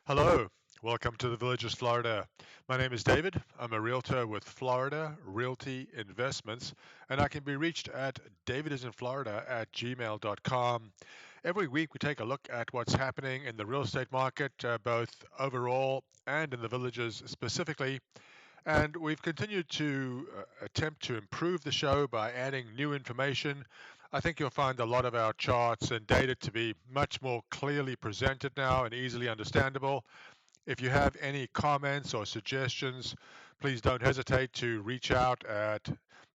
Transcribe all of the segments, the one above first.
Hello, welcome to the Villages, Florida. My name is David. I'm a realtor with Florida Realty Investments, and I can be reached at DavidisinFlorida at gmail.com. Every week, we take a look at what's happening in the real estate market, both overall and in the villages specifically. And we've continued to attempt to improve the show by adding new information. I think you'll find a lot of our charts and data to be much more clearly presented now and easily understandable. If you have any comments or suggestions, please don't hesitate to reach out at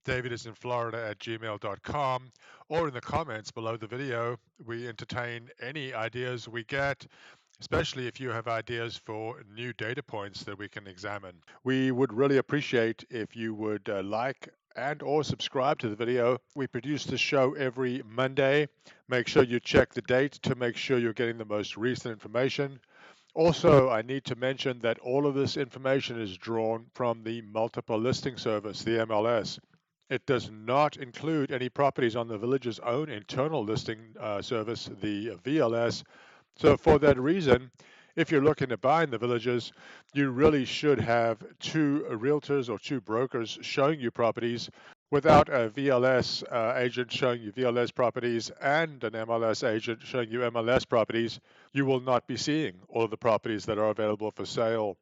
davidisinflorida at gmail.com or in the comments below the video. We entertain any ideas we get, especially if you have ideas for new data points that we can examine. We would really appreciate if you would like and or subscribe to the video. We produce this show every Monday. Make sure you check the date to make sure you're getting the most recent information. Also, I need to mention that all of this information is drawn from the multiple listing service, the MLS. It does not include any properties on the village's own internal listing service, the VLS. So, for that reason, if you're looking to buy in the villages, you really should have two realtors or two brokers showing you properties. Without a VLS agent showing you VLS properties and an MLS agent showing you MLS properties, you will not be seeing all of the properties that are available for sale.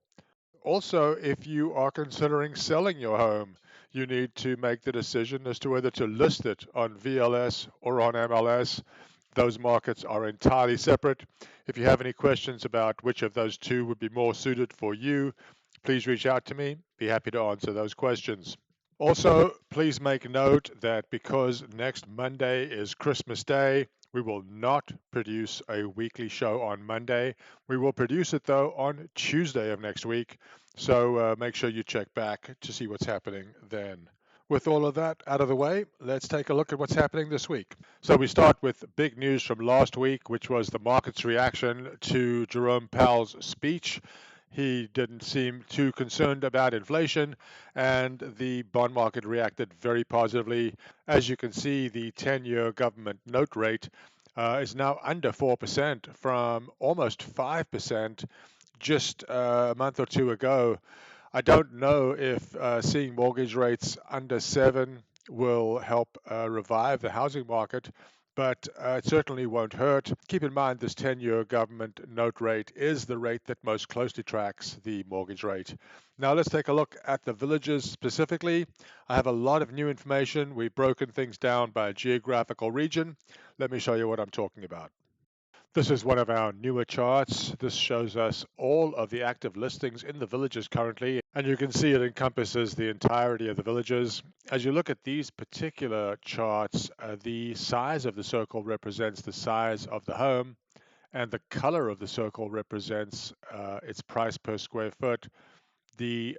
Also, if you are considering selling your home, you need to make the decision as to whether to list it on VLS or on MLS. Those markets are entirely separate. If you have any questions about which of those two would be more suited for you, please reach out to me. Be happy to answer those questions. Also, please make note that because next Monday is Christmas Day, we will not produce a weekly show on Monday. We will produce it though on Tuesday of next week. So make sure you check back to see what's happening then. With all of that out of the way, let's take a look at what's happening this week. So we start with big news from last week, which was the market's reaction to Jerome Powell's speech. He didn't seem too concerned about inflation, and the bond market reacted very positively. As you can see, the 10-year government note rate is now under 4% from almost 5% just a month or two ago. I don't know if seeing mortgage rates under 7 will help revive the housing market, but it certainly won't hurt. Keep in mind this 10-year government note rate is the rate that most closely tracks the mortgage rate. Now let's take a look at the villages specifically. I have a lot of new information. We've broken things down by geographical region. Let me show you what I'm talking about. This is one of our newer charts. This shows us all of the active listings in the villages currently, and you can see it encompasses the entirety of the villages. As you look at these particular charts, the size of the circle represents the size of the home, and the color of the circle represents its price per square foot. The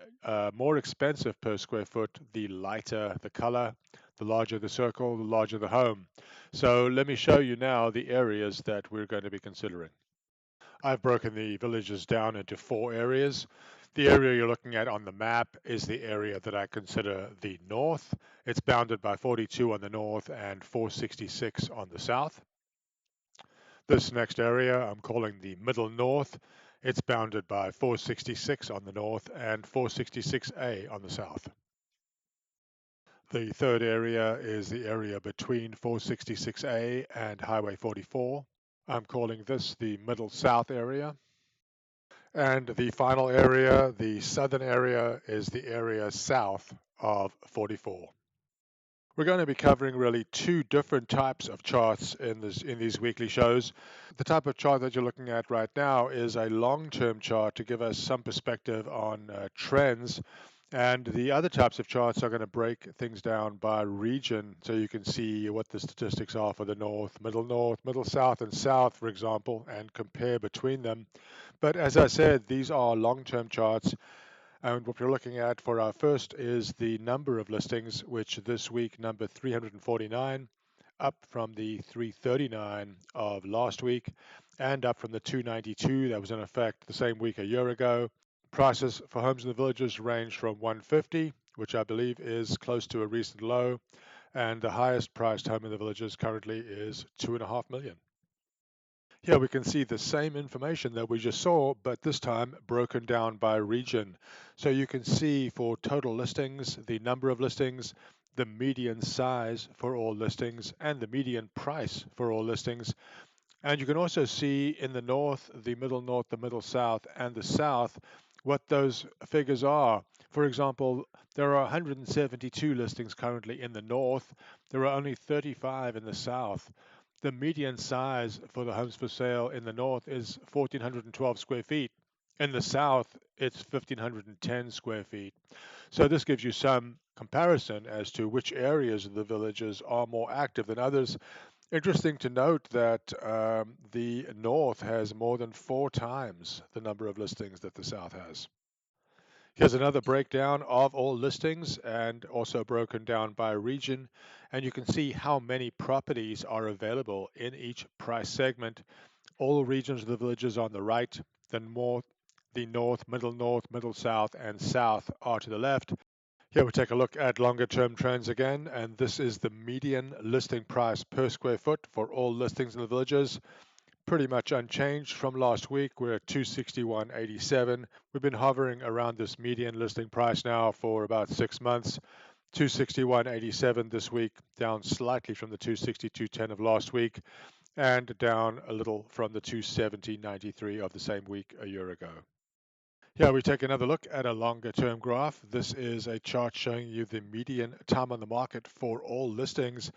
more expensive per square foot, the lighter the color, the larger the circle, the larger the home. So let me show you now the areas that we're going to be considering. I've broken the villages down into 4 areas. The area you're looking at on the map is the area that I consider the north. It's bounded by 42 on the north and 466 on the south. This next area I'm calling the middle north. It's bounded by 466 on the north and 466A on the south. The third area is the area between 466A and Highway 44. I'm calling this the middle south area. And the final area, the southern area, is the area south of 44. We're going to be covering really two different types of charts in these weekly shows. The type of chart that you're looking at right now is a long-term chart to give us some perspective on trends. And the other types of charts are going to break things down by region so you can see what the statistics are for the north, middle south, and south, for example, and compare between them. But as I said, these are long-term charts. And what we're looking at for our first is the number of listings, which this week number 349, up from the 339 of last week, and up from the 292 that was in effect the same week a year ago. Prices for homes in the villages range from 150, which I believe is close to a recent low, and the highest priced home in the villages currently is 2.5 million. Here we can see the same information that we just saw, but this time broken down by region. So you can see for total listings, the number of listings, the median size for all listings, and the median price for all listings. And you can also see in the north, the middle south, and the south what those figures are. For example, there are 172 listings currently in the north. There are only 35 in the south. The median size for the homes for sale in the north is 1,412 square feet. In the south, it's 1,510 square feet. So this gives you some comparison as to which areas of the villages are more active than others. Interesting to note that the North has more than 4 times the number of listings that the South has. Here's another breakdown of all listings and also broken down by region. And you can see how many properties are available in each price segment. All regions of the villages on the right, the north, middle south, and south are to the left. Here we take a look at longer term trends again, and this is the median listing price per square foot for all listings in the villages. Pretty much unchanged from last week. We're at 261.87. We've been hovering around this median listing price now for about 6 months. 261.87 this week, down slightly from the 262.10 of last week, and down a little from the 270.93 of the same week a year ago. Yeah, we take another look at a longer term graph. This is a chart showing you the median time on the market for all listings.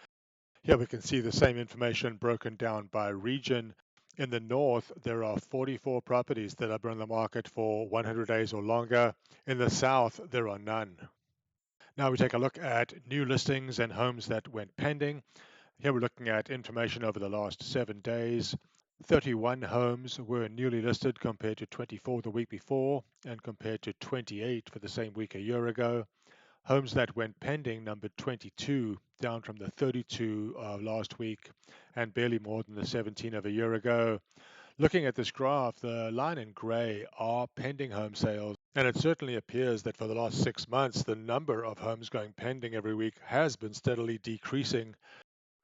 Here we can see the same information broken down by region. In the north, there are 44 properties that have been on the market for 100 days or longer. In the south, there are none. Now we take a look at new listings and homes that went pending. Here we're looking at information over the last 7 days. 31 homes were newly listed compared to 24 the week before and compared to 28 for the same week a year ago. Homes that went pending numbered 22, down from the 32 of last week and barely more than the 17 of a year ago. Looking at this graph, the line in gray are pending home sales, and it certainly appears that for the last 6 months, the number of homes going pending every week has been steadily decreasing.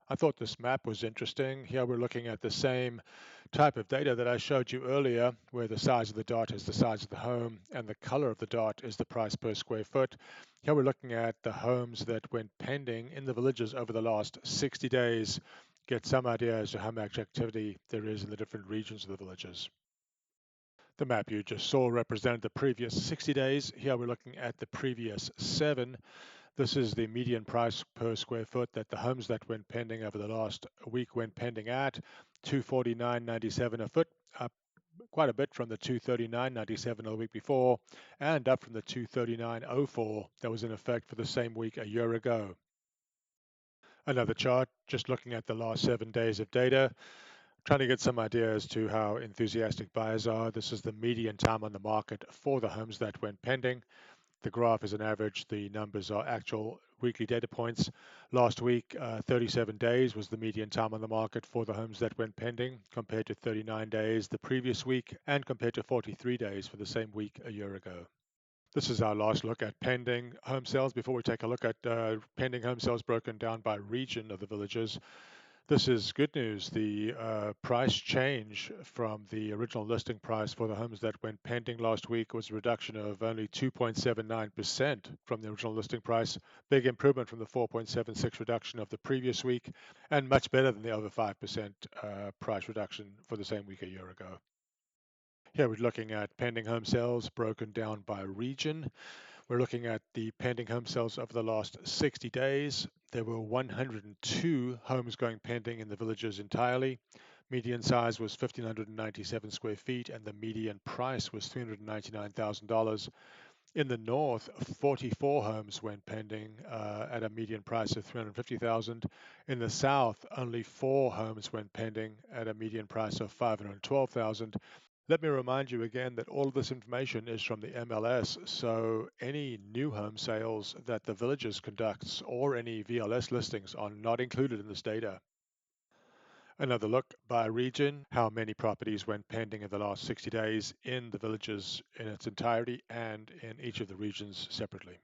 I thought this map was interesting. Here we're looking at the same type of data that I showed you earlier, where the size of the dot is the size of the home and the color of the dot is the price per square foot. Here we're looking at the homes that went pending in the villages over the last 60 days. Get some idea as to how much activity there is in the different regions of the villages. The map you just saw represented the previous 60 days. Here we're looking at the previous 7. This is the median price per square foot that the homes that went pending over the last week went pending at, 249.97 a foot, up quite a bit from the 239.97 of the week before, and up from the 239.04 that was in effect for the same week a year ago. Another chart, just looking at the last 7 days of data, trying to get some idea as to how enthusiastic buyers are. This is the median time on the market for the homes that went pending. The graph is an average. The numbers are actual weekly data points. Last week, 37 days was the median time on the market for the homes that went pending, compared to 39 days the previous week and compared to 43 days for the same week a year ago. This is our last look at pending home sales before we take a look at pending home sales broken down by region of the villages. This is good news. The price change from the original listing price for the homes that went pending last week was a reduction of only 2.79% from the original listing price. Big improvement from the 4.76 reduction of the previous week, and much better than the over 5% price reduction for the same week a year ago. Here we're looking at pending home sales broken down by region. We're looking at the pending home sales over the last 60 days. There were 102 homes going pending in the villages entirely. Median size was 1,597 square feet, and the median price was $399,000. In the north, 44 homes went pending at a median price of $350,000. In the south, only 4 homes went pending at a median price of $512,000. Let me remind you again that all of this information is from the MLS, so any new home sales that the Villages conducts or any VLS listings are not included in this data. Another look by region, how many properties went pending in the last 60 days in the Villages in its entirety and in each of the regions separately.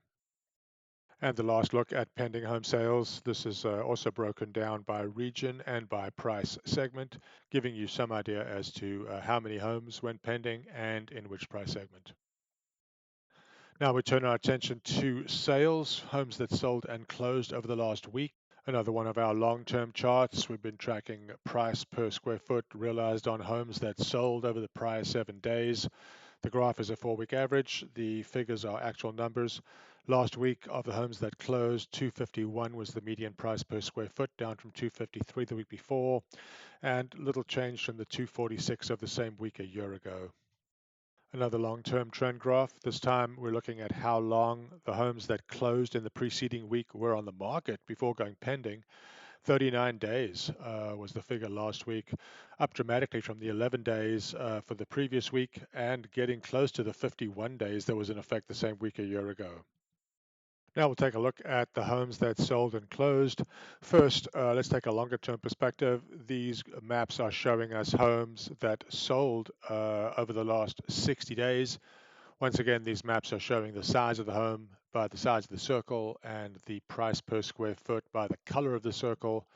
And the last look at pending home sales. This is also broken down by region and by price segment, giving you some idea as to how many homes went pending and in which price segment. Now we turn our attention to sales, homes that sold and closed over the last week. Another one of our long-term charts. We've been tracking price per square foot realized on homes that sold over the prior 7 days. The graph is a 4-week average. The figures are actual numbers. Last week, of the homes that closed, 251 was the median price per square foot, down from 253 the week before, and little change from the 246 of the same week a year ago. Another long-term trend graph. This time we're looking at how long the homes that closed in the preceding week were on the market before going pending. 39 days was the figure last week, up dramatically from the 11 days for the previous week and getting close to the 51 days that was in effect the same week a year ago. Now we'll take a look at the homes that sold and closed. First, let's take a longer term perspective. These maps are showing us homes that sold over the last 60 days. Once again, these maps are showing the size of the home by the size of the circle and the price per square foot by the color of the circle.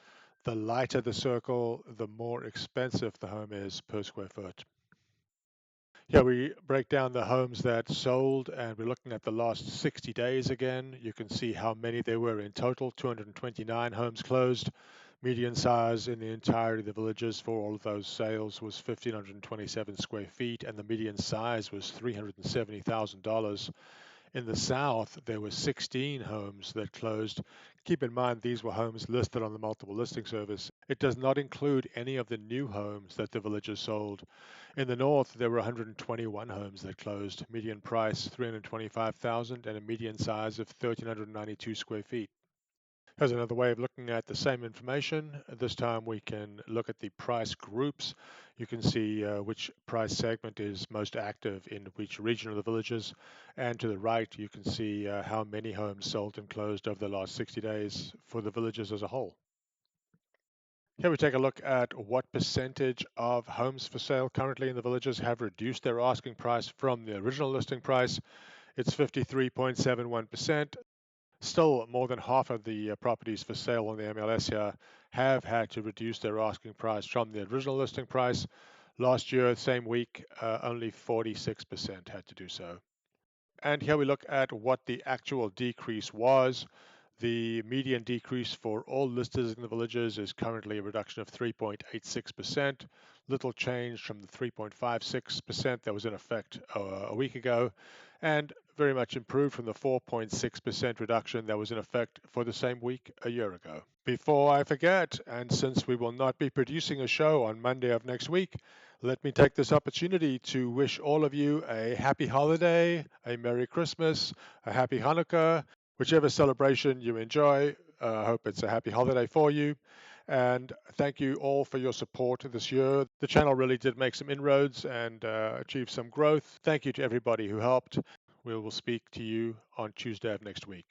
The lighter the circle, the more expensive the home is per square foot. Here we break down the homes that sold, and we're looking at the last 60 days again. You can see how many there were in total. 229 homes closed. Median size in the entirety of the villages for all of those sales was 1,527 square feet, and the median size was $370,000. In the south, there were 16 homes that closed. Keep in mind, these were homes listed on the multiple listing service. It does not include any of the new homes that the villagers sold. In the north, there were 121 homes that closed. Median price 325,000 and a median size of 1,392 square feet. Here's another way of looking at the same information. This time we can look at the price groups. You can see which price segment is most active in which region of the villages. And to the right, you can see how many homes sold and closed over the last 60 days for the villages as a whole. Here we take a look at what percentage of homes for sale currently in the villages have reduced their asking price from the original listing price. It's 53.71%. Still, more than half of the properties for sale on the MLS here have had to reduce their asking price from the original listing price. Last year, same week, only 46% had to do so. And here we look at what the actual decrease was. The median decrease for all listers in the villages is currently a reduction of 3.86%, little change from the 3.56% that was in effect a week ago, and very much improved from the 4.6% reduction that was in effect for the same week a year ago. Before I forget, and since we will not be producing a show on Monday of next week, let me take this opportunity to wish all of you a happy holiday, a Merry Christmas, a happy Hanukkah, whichever celebration you enjoy. I hope it's a happy holiday for you. And thank you all for your support this year. The channel really did make some inroads and achieve some growth. Thank you to everybody who helped. We will speak to you on Tuesday of next week.